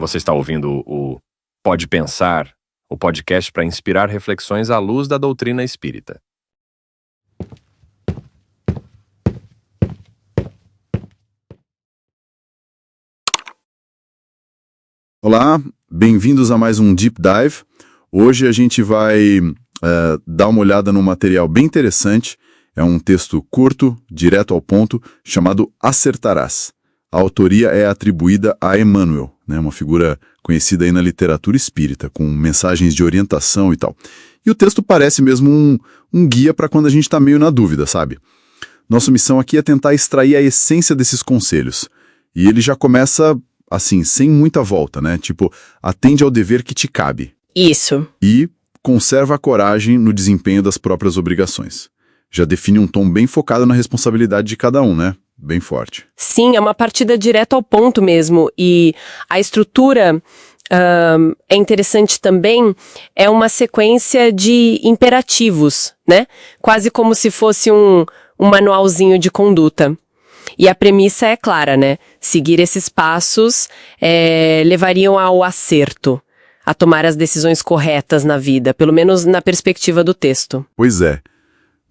Você está ouvindo o Pode Pensar, o podcast para inspirar reflexões à luz da doutrina espírita. Olá, bem-vindos a mais um Deep Dive. Hoje a gente vai dar uma olhada num material bem interessante. É um texto curto, direto ao ponto, chamado Acertarás. A autoria é atribuída a Emmanuel, né, uma figura conhecida aí na literatura espírita, com mensagens de orientação e tal. E o texto parece mesmo um guia para quando a gente está meio na dúvida, sabe? Nossa missão aqui é tentar extrair a essência desses conselhos. E ele já começa, assim, sem muita volta, né? Tipo, atende ao dever que te cabe. Isso. E conserva a coragem no desempenho das próprias obrigações. Já define um tom bem focado na responsabilidade de cada um, né? Bem forte. Sim, é uma partida direto ao ponto mesmo. E a estrutura é interessante também, é uma sequência de imperativos, né? Quase como se fosse um manualzinho de conduta. E a premissa é clara, né? Seguir esses passos levariam ao acerto, a tomar as decisões corretas na vida, pelo menos na perspectiva do texto. Pois é.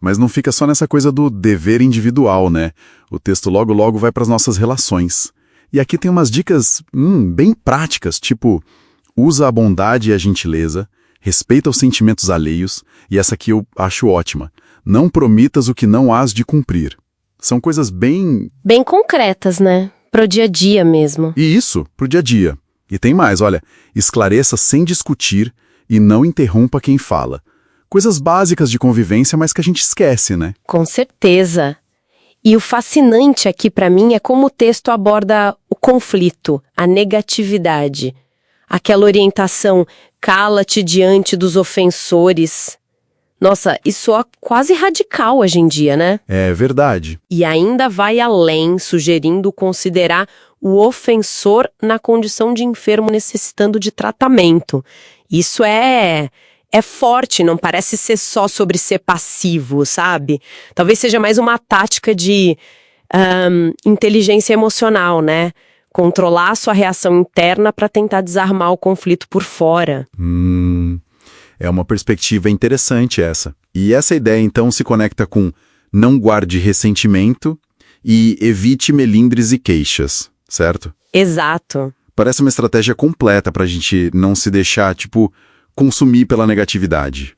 Mas não fica só nessa coisa do dever individual, né? O texto logo vai para as nossas relações. E aqui tem umas dicas bem práticas, tipo, usa a bondade e a gentileza, respeita os sentimentos alheios, e essa aqui eu acho ótima. Não promitas o que não hás de cumprir. São coisas bem concretas, né? Pro dia a dia mesmo. E isso, pro dia a dia. E tem mais, olha, esclareça sem discutir e não interrompa quem fala. Coisas básicas de convivência, mas que a gente esquece, né? Com certeza. E o fascinante aqui pra mim é como o texto aborda o conflito, a negatividade. Aquela orientação, cala-te diante dos ofensores. Nossa, isso é quase radical hoje em dia, né? É verdade. E ainda vai além, sugerindo considerar o ofensor na condição de enfermo necessitando de tratamento. Isso é forte, não parece ser só sobre ser passivo, sabe? Talvez seja mais uma tática de inteligência emocional, né? Controlar a sua reação interna para tentar desarmar o conflito por fora. É uma perspectiva interessante essa. E essa ideia, então, se conecta com não guarde ressentimento e evite melindres e queixas, certo? Exato. Parece uma estratégia completa pra gente não se deixar, consumir pela negatividade.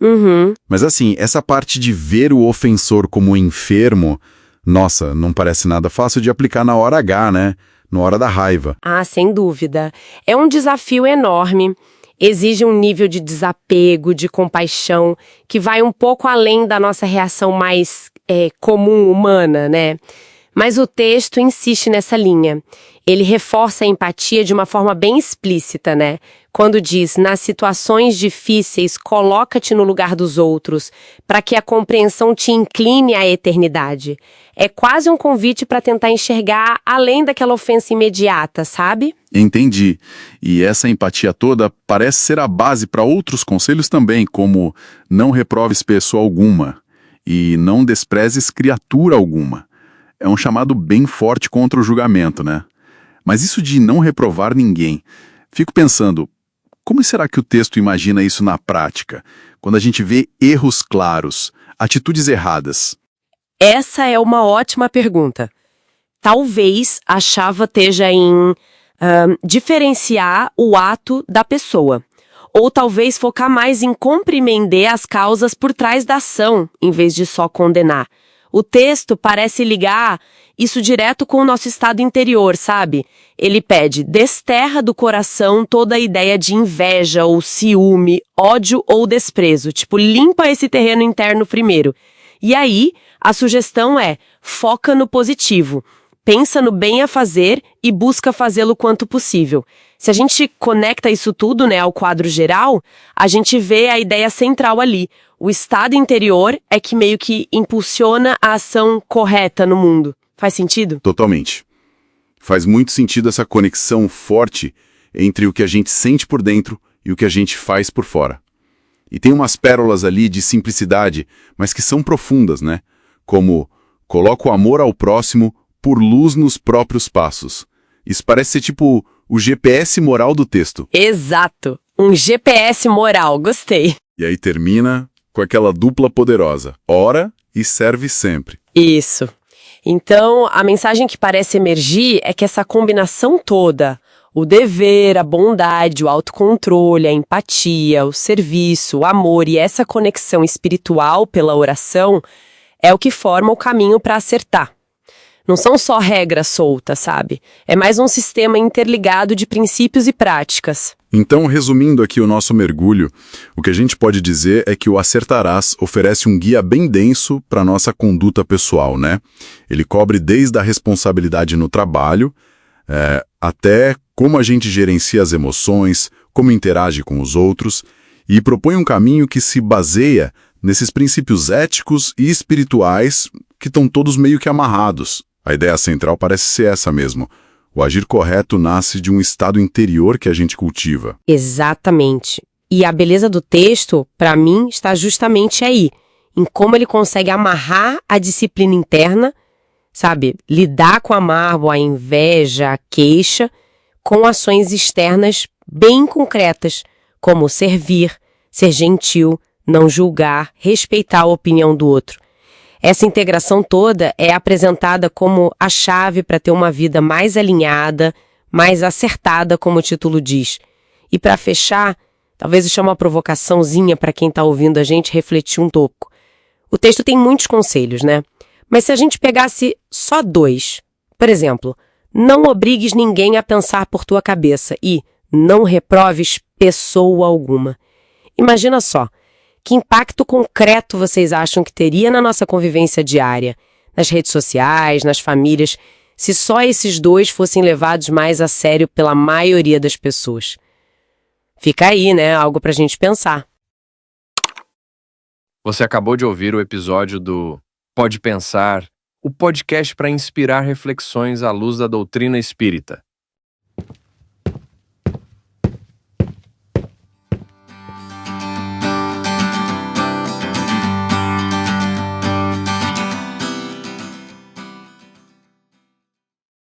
Mas assim, essa parte de ver o ofensor como enfermo, nossa, não parece nada fácil de aplicar na hora H, né? Na hora da raiva. Ah, sem dúvida. É um desafio enorme. Exige um nível de desapego, de compaixão, que vai um pouco além da nossa reação mais comum humana, né? Mas o texto insiste nessa linha. Ele reforça a empatia de uma forma bem explícita, né? Quando diz, nas situações difíceis, coloca-te no lugar dos outros, para que a compreensão te incline à eternidade. É quase um convite para tentar enxergar além daquela ofensa imediata, sabe? Entendi. E essa empatia toda parece ser a base para outros conselhos também, como não reproves pessoa alguma e não desprezes criatura alguma. É um chamado bem forte contra o julgamento, né? Mas isso de não reprovar ninguém, fico pensando, como será que o texto imagina isso na prática? Quando a gente vê erros claros, atitudes erradas. Essa é uma ótima pergunta. Talvez a chave esteja em diferenciar o ato da pessoa. Ou talvez focar mais em compreender as causas por trás da ação, em vez de só condenar. O texto parece ligar isso direto com o nosso estado interior, sabe? Ele pede, desterra do coração toda a ideia de inveja ou ciúme, ódio ou desprezo. Limpa esse terreno interno primeiro. E aí, a sugestão é, foca no positivo. Pensa no bem a fazer e busca fazê-lo quanto possível. Se a gente conecta isso tudo, né, ao quadro geral, a gente vê a ideia central ali. O estado interior é que meio que impulsiona a ação correta no mundo. Faz sentido? Totalmente. Faz muito sentido essa conexão forte entre o que a gente sente por dentro e o que a gente faz por fora. E tem umas pérolas ali de simplicidade, mas que são profundas, né? Como, coloca o amor ao próximo por luz nos próprios passos. Isso parece ser o GPS moral do texto. Exato. Um GPS moral, gostei. E aí termina com aquela dupla poderosa: ora e serve sempre. Isso. Então, a mensagem que parece emergir é que essa combinação toda, o dever, a bondade, o autocontrole, a empatia, o serviço, o amor e essa conexão espiritual pela oração é o que forma o caminho para acertar. Não são só regras soltas, sabe? É mais um sistema interligado de princípios e práticas. Então, resumindo aqui o nosso mergulho, o que a gente pode dizer é que o Acertarás oferece um guia bem denso para a nossa conduta pessoal, né? Ele cobre desde a responsabilidade no trabalho, até como a gente gerencia as emoções, como interage com os outros, e propõe um caminho que se baseia nesses princípios éticos e espirituais que estão todos meio que amarrados. A ideia central parece ser essa mesmo. O agir correto nasce de um estado interior que a gente cultiva. Exatamente. E a beleza do texto, para mim, está justamente aí, em como ele consegue amarrar a disciplina interna, sabe? Lidar com a mágoa, a inveja, a queixa, com ações externas bem concretas, como servir, ser gentil, não julgar, respeitar a opinião do outro. Essa integração toda é apresentada como a chave para ter uma vida mais alinhada, mais acertada, como o título diz. E para fechar, talvez eu chame uma provocaçãozinha para quem está ouvindo a gente refletir um pouco. O texto tem muitos conselhos, né? Mas se a gente pegasse só 2, por exemplo, não obrigues ninguém a pensar por tua cabeça e não reproves pessoa alguma. Imagina só. Que impacto concreto vocês acham que teria na nossa convivência diária, nas redes sociais, nas famílias, se só esses 2 fossem levados mais a sério pela maioria das pessoas? Fica aí, né? Algo pra gente pensar. Você acabou de ouvir o episódio do Pode Pensar, o podcast para inspirar reflexões à luz da doutrina espírita.